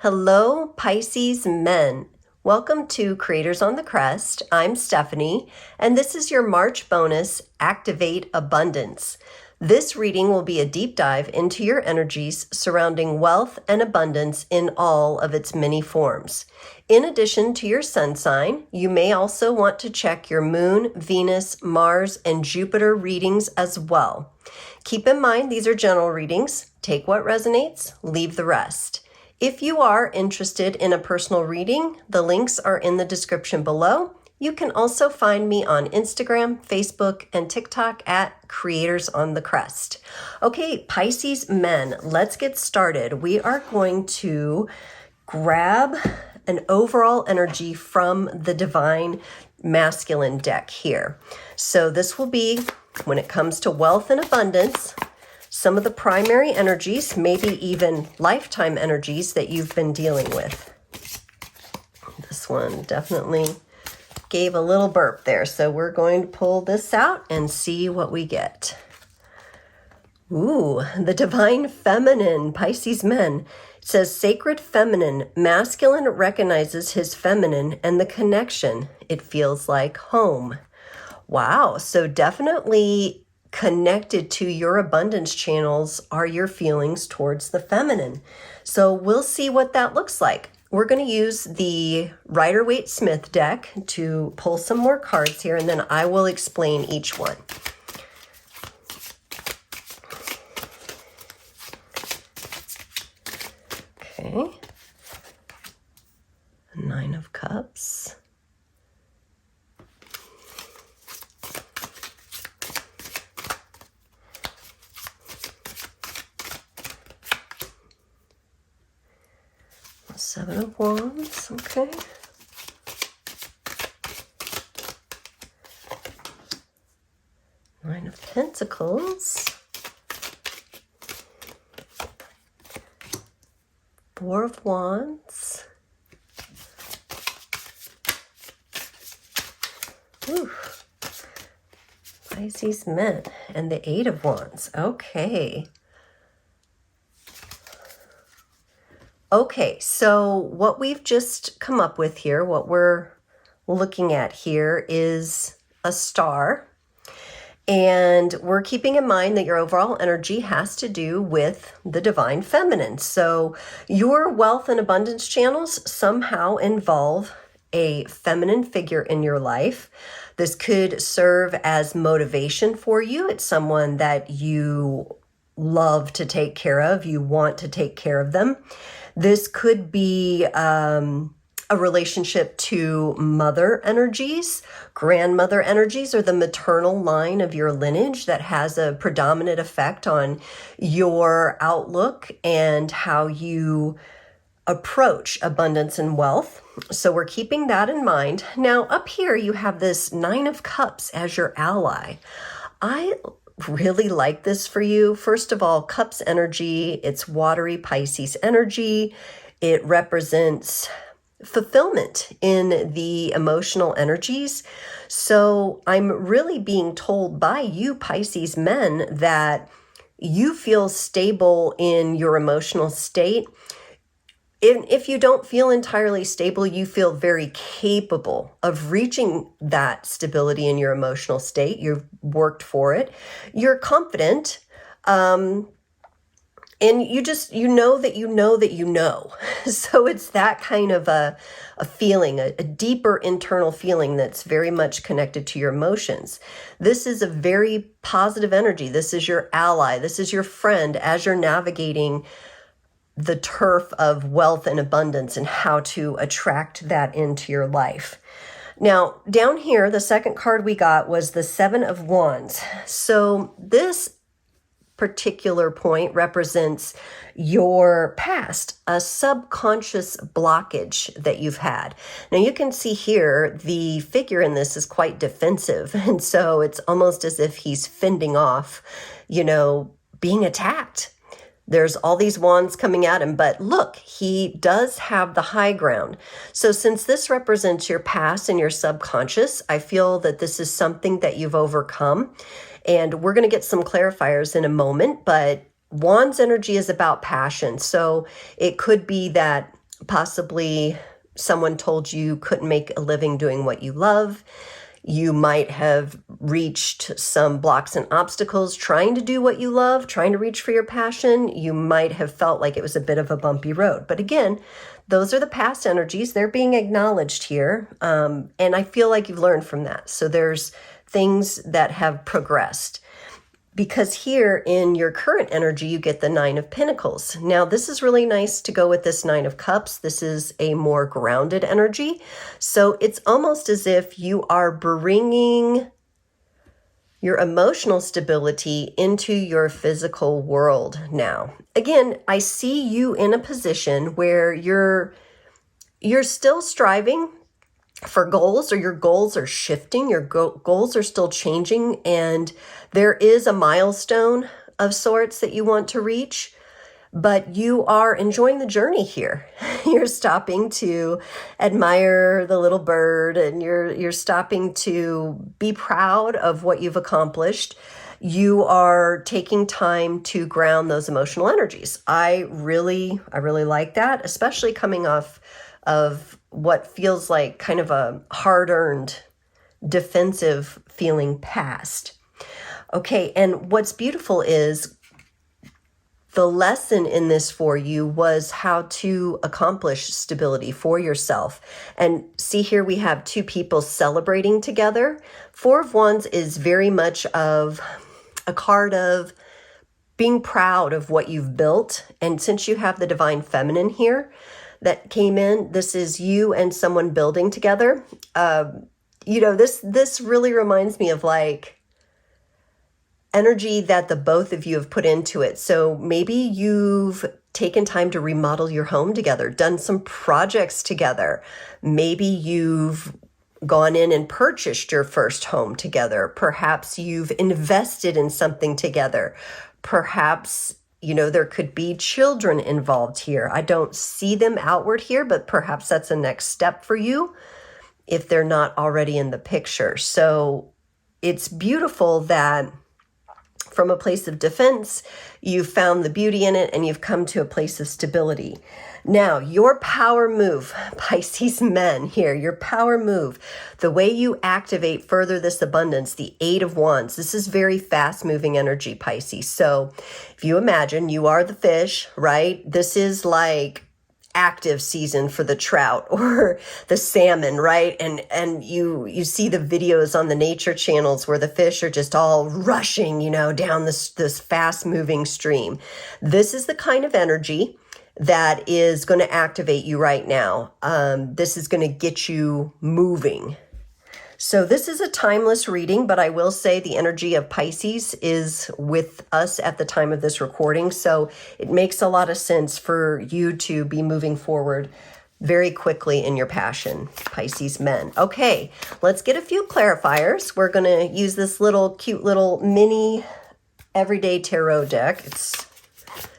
Hello, Pisces men. Welcome to Creators on the Crest. I'm Stephanie, and this is your March bonus, Activate Abundance. This reading will be a deep dive into your energies surrounding wealth and abundance in all of its many forms. In addition to your sun sign, you may also want to check your Moon, Venus, Mars, and Jupiter readings as well. Keep in mind these are general readings. Take what resonates, leave the rest. If you are interested in a personal reading, the links are in the description below. You can also find me on Instagram, Facebook, and TikTok at Creators on the Crest. Okay, Pisces men, let's get started. We are going to grab an overall energy from the Divine Masculine deck here. So this will be, when it comes to wealth and abundance, some of the primary energies, maybe even lifetime energies that you've been dealing with. This one definitely gave a little burp there. So we're going to pull this out and see what we get. Ooh, the Divine Feminine, Pisces men. It says, Sacred Feminine, masculine recognizes his feminine and the connection. It feels like home. Wow, so definitely connected to your abundance channels are your feelings towards the feminine. So we'll see what that looks like. We're going to use the Rider-Waite-Smith deck to pull some more cards here, and then I will explain each one. Okay. Nine of Cups. Seven of Wands, okay. Nine of Pentacles. Four of Wands. Ooh. Pisces men and the Eight of Wands, okay. Okay, so what we've just come up with here, what we're looking at here is a star. And we're keeping in mind that your overall energy has to do with the Divine Feminine. So your wealth and abundance channels somehow involve a feminine figure in your life. This could serve as motivation for you. It's someone that you love to take care of. You want to take care of them. This could be a relationship to mother energies, grandmother energies, or the maternal line of your lineage that has a predominant effect on your outlook and how you approach abundance and wealth. So we're keeping that in mind. Now up here you have this Nine of Cups as your ally. I really like this for you. First of all, Cups energy, it's watery Pisces energy. It represents fulfillment in the emotional energies. So I'm really being told by you Pisces men that you feel stable in your emotional state. If you don't feel entirely stable, you feel very capable of reaching that stability in your emotional state. You've worked for it. You're confident. And you know that you know that you know. So it's that kind of a feeling, a deeper internal feeling that's very much connected to your emotions. This is a very positive energy. This is your ally. This is your friend as you're navigating the turf of wealth and abundance and how to attract that into your life. Now, down here, the second card we got was the Seven of Wands. So this particular point represents your past, a subconscious blockage that you've had. Now you can see here, the figure in this is quite defensive. And so it's almost as if he's fending off, being attacked. There's all these wands coming at him, but look, he does have the high ground. So since this represents your past and your subconscious, I feel that this is something that you've overcome. And we're going to get some clarifiers in a moment, but Wands energy is about passion. So it could be that Possibly someone told you couldn't make a living doing what you love. You might have reached some blocks and obstacles trying to do what you love, trying to reach for your passion. You might have felt like it was a bit of a bumpy road. But again, those are the past energies. They're being acknowledged here. And I feel like you've learned from that. So there's things that have progressed. Because here in your current energy, you get the Nine of Pentacles. Now, this is really nice to go with this Nine of Cups. This is a more grounded energy. So it's almost as if you are bringing your emotional stability into your physical world now. Again, I see you in a position where you're still striving for goals, or your goals are shifting, your goals are still changing, and there is a milestone of sorts that you want to reach, but you are enjoying the journey here. You're stopping to admire the little bird, and you're stopping to be proud of what you've accomplished. You are taking time to ground those emotional energies. I really like that, especially coming off of what feels like kind of a hard-earned defensive feeling past. Okay, and what's beautiful is the lesson in this for you was how to accomplish stability for yourself. And see here we have two people celebrating together. Four of Wands is very much of a card of being proud of what you've built. And since you have the Divine Feminine here, that came in, this is you and someone building together. This really reminds me of like energy that the both of you have put into it. So maybe you've taken time to remodel your home together, done some projects together. Maybe you've gone in and purchased your first home together. Perhaps you've invested in something together. Perhaps there could be children involved here. I don't see them outward here, but perhaps that's a next step for you if they're not already in the picture. So it's beautiful that from a place of defense, you've found the beauty in it and you've come to a place of stability. Now, your power move, Pisces men here, your power move, the way you activate further this abundance, the Eight of Wands, this is very fast moving energy, Pisces. So if you imagine you are the fish, right? This is like active season for the trout or the salmon, right? And you see the videos on the nature channels where the fish are just all rushing, down this fast moving stream. This is the kind of energy that is going to activate you right now. This is going to get you moving. So this is a timeless reading, but I will say the energy of Pisces is with us at the time of this recording. So it makes a lot of sense for you to be moving forward very quickly in your passion, Pisces men. Okay, let's get a few clarifiers. We're going to use this cute little mini everyday tarot deck. It's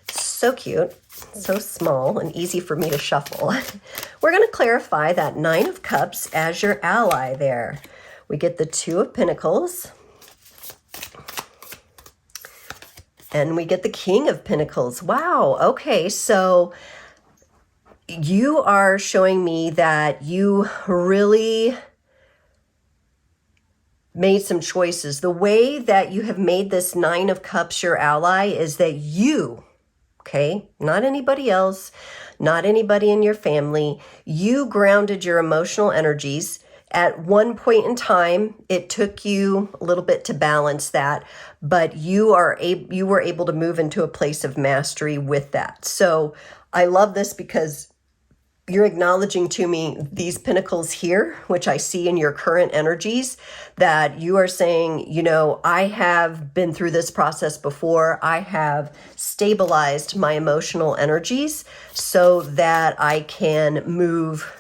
so cute. So small and easy for me to shuffle. We're going to clarify that Nine of Cups as your ally there. We get the Two of Pentacles. And we get the King of Pentacles. Wow. Okay. So you are showing me that you really made some choices. The way that you have made this Nine of Cups your ally is that you, okay, not anybody else, not anybody in your family, you grounded your emotional energies. At one point in time, it took you a little bit to balance that, but you were able to move into a place of mastery with that. So I love this because you're acknowledging to me these pentacles here, which I see in your current energies, that you are saying, I have been through this process before. I have stabilized my emotional energies so that I can move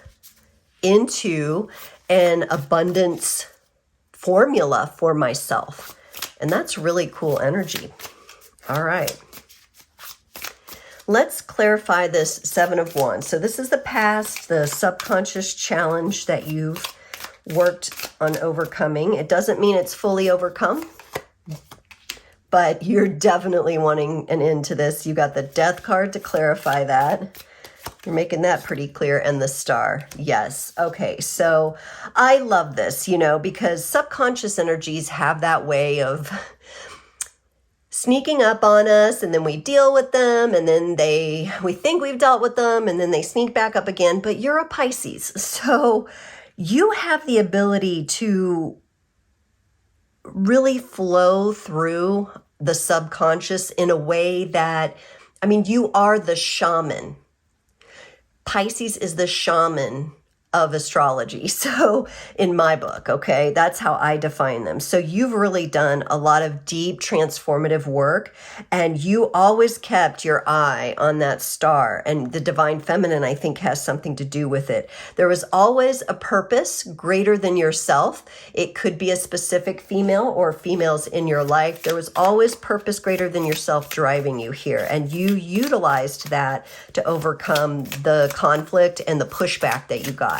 into an abundance formula for myself. And that's really cool energy. All right. Let's clarify this Seven of Wands. So this is the past, the subconscious challenge that you've worked on overcoming. It doesn't mean it's fully overcome, but you're definitely wanting an end to this. You got the Death card to clarify that. You're making that pretty clear. And the star. Yes. Okay. So I love this, you know, because subconscious energies have that way of sneaking up on us, and then we deal with them, and then we think we've dealt with them, and then they sneak back up again. But you're a Pisces, so you have the ability to really flow through the subconscious in a way that, I mean, you are the shaman. Pisces is the shaman of astrology. So in my book, okay, that's how I define them. So you've really done a lot of deep transformative work, and you always kept your eye on that star, and the divine feminine, I think, has something to do with it. There was always a purpose greater than yourself. It could be a specific female or females in your life. There was always purpose greater than yourself driving you here, and you utilized that to overcome the conflict and the pushback that you got.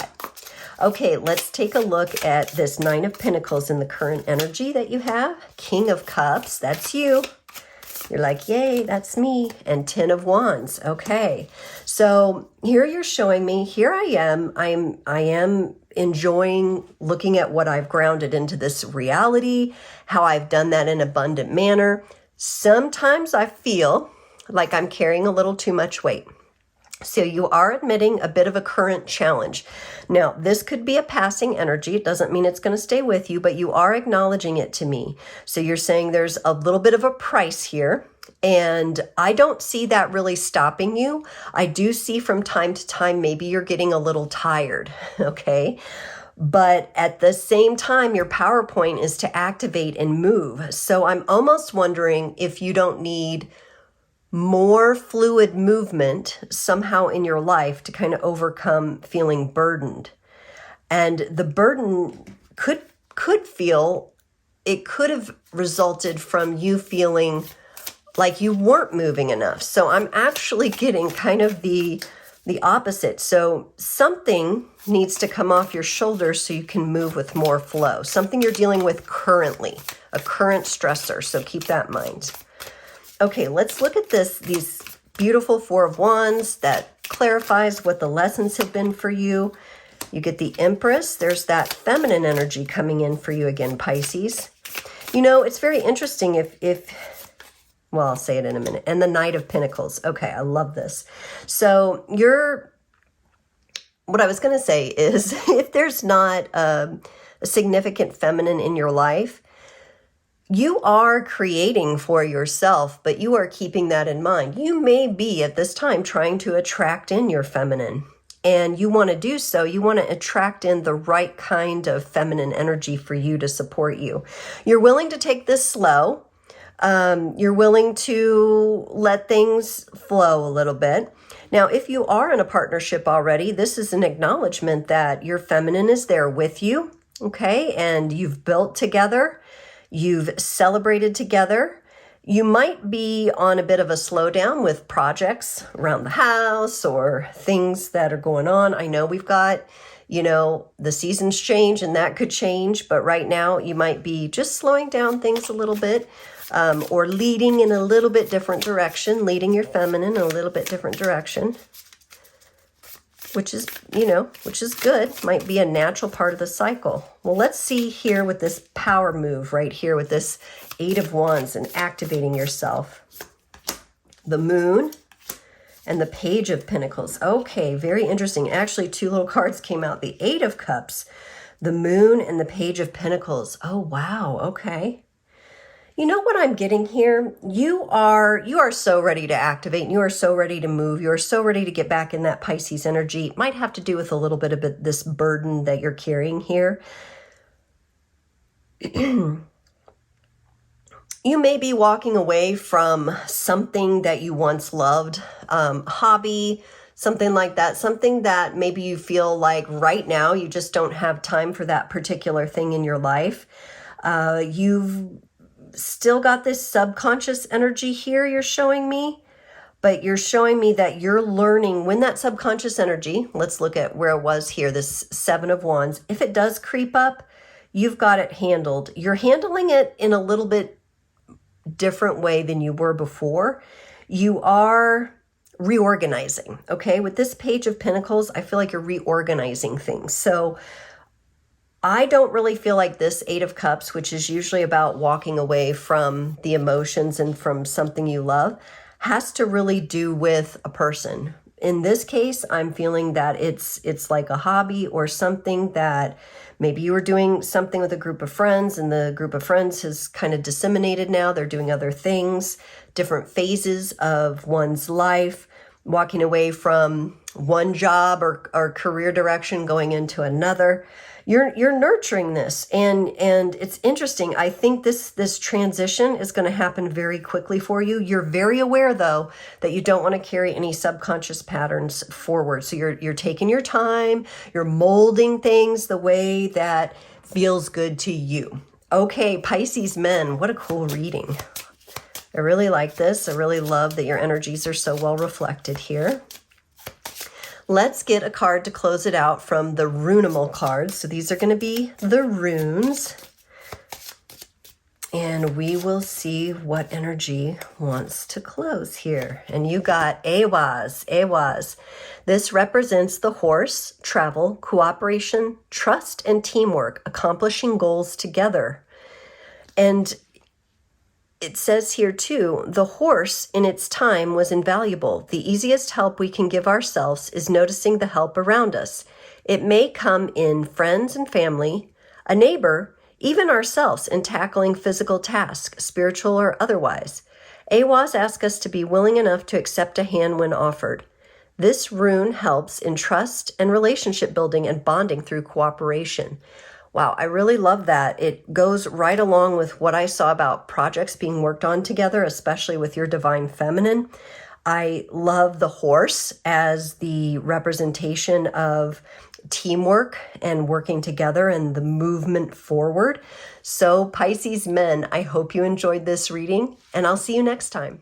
Okay, let's take a look at this Nine of Pentacles in the current energy that you have. King of Cups, that's you. You're like, yay, that's me. And 10 of Wands. Okay, so here you're showing me, here I am enjoying looking at what I've grounded into this reality, how I've done that in an abundant manner. Sometimes I feel like I'm carrying a little too much weight. So you are admitting a bit of a current challenge. Now, this could be a passing energy. It doesn't mean it's going to stay with you, but you are acknowledging it to me. So you're saying there's a little bit of a price here, and I don't see that really stopping you. I do see from time to time, maybe you're getting a little tired, okay? But at the same time, your power point is to activate and move. So I'm almost wondering if you don't need more fluid movement somehow in your life to kind of overcome feeling burdened. And the burden could have resulted from you feeling like you weren't moving enough. So I'm actually getting kind of the opposite. So something needs to come off your shoulders so you can move with more flow. Something you're dealing with currently, a current stressor. So keep that in mind. Okay, let's look at these beautiful Four of Wands that clarifies what the lessons have been for you. You get the Empress. There's that feminine energy coming in for you again, Pisces. You know, it's very interesting well, I'll say it in a minute. And the Knight of Pentacles. Okay, I love this. So what I was going to say is if there's not a significant feminine in your life, you are creating for yourself, but you are keeping that in mind. You may be at this time trying to attract in your feminine, and you want to do so. You want to attract in the right kind of feminine energy for you to support you. You're willing to take this slow. You're willing to let things flow a little bit. Now, if you are in a partnership already, this is an acknowledgement that your feminine is there with you, okay? And you've built together. You've celebrated together. You might be on a bit of a slowdown with projects around the house or things that are going on. I know we've got, the seasons change and that could change, but right now you might be just slowing down things a little bit, or leading in a little bit different direction, leading your feminine in a little bit different direction, which is good. Might be a natural part of the cycle. Well, let's see here with this power move right here with this Eight of Wands and activating yourself. The Moon and the Page of Pentacles. Okay, very interesting. Actually, two little cards came out. The Eight of Cups, the Moon, and the Page of Pentacles. Oh, wow. Okay. You know what I'm getting here? You are so ready to activate. You are so ready to move. You are so ready to get back in that Pisces energy. It might have to do with a little bit of this burden that you're carrying here. You may be walking away from something that you once loved, hobby, something like that, something that maybe you feel like right now you just don't have time for that particular thing in your life. You've still got this subconscious energy here you're showing me, but you're showing me that you're learning when that subconscious energy, let's look at where it was here, this Seven of Wands, if it does creep up, you've got it handled. You're handling it in a little bit different way than you were before. You are reorganizing, okay? With this Page of Pentacles, I feel like you're reorganizing things. So I don't really feel like this Eight of Cups, which is usually about walking away from the emotions and from something you love, has to really do with a person. In this case, I'm feeling that it's like a hobby or something that maybe you were doing something with a group of friends and the group of friends has kind of disseminated now. They're doing other things, different phases of one's life, walking away from one job or career direction, going into another. You're nurturing this, and it's interesting. I think this transition is going to happen very quickly for you. You're very aware, though, that you don't want to carry any subconscious patterns forward. So you're taking your time. You're molding things the way that feels good to you. Okay, Pisces men, what a cool reading. I really like this. I really love that your energies are so well reflected here. Let's get a card to close it out from the Runamal cards. So these are going to be the runes. And we will see what energy wants to close here. And you got Awaz, Awaz. This represents the horse, travel, cooperation, trust, and teamwork, accomplishing goals together. And it says here too, the horse in its time was invaluable. The easiest help we can give ourselves is noticing the help around us. It may come in friends and family, a neighbor, even ourselves in tackling physical tasks, spiritual or otherwise. Awaz asks us to be willing enough to accept a hand when offered. This rune helps in trust and relationship building and bonding through cooperation. Wow, I really love that. It goes right along with what I saw about projects being worked on together, especially with your divine feminine. I love the horse as the representation of teamwork and working together and the movement forward. So Pisces men, I hope you enjoyed this reading, and I'll see you next time.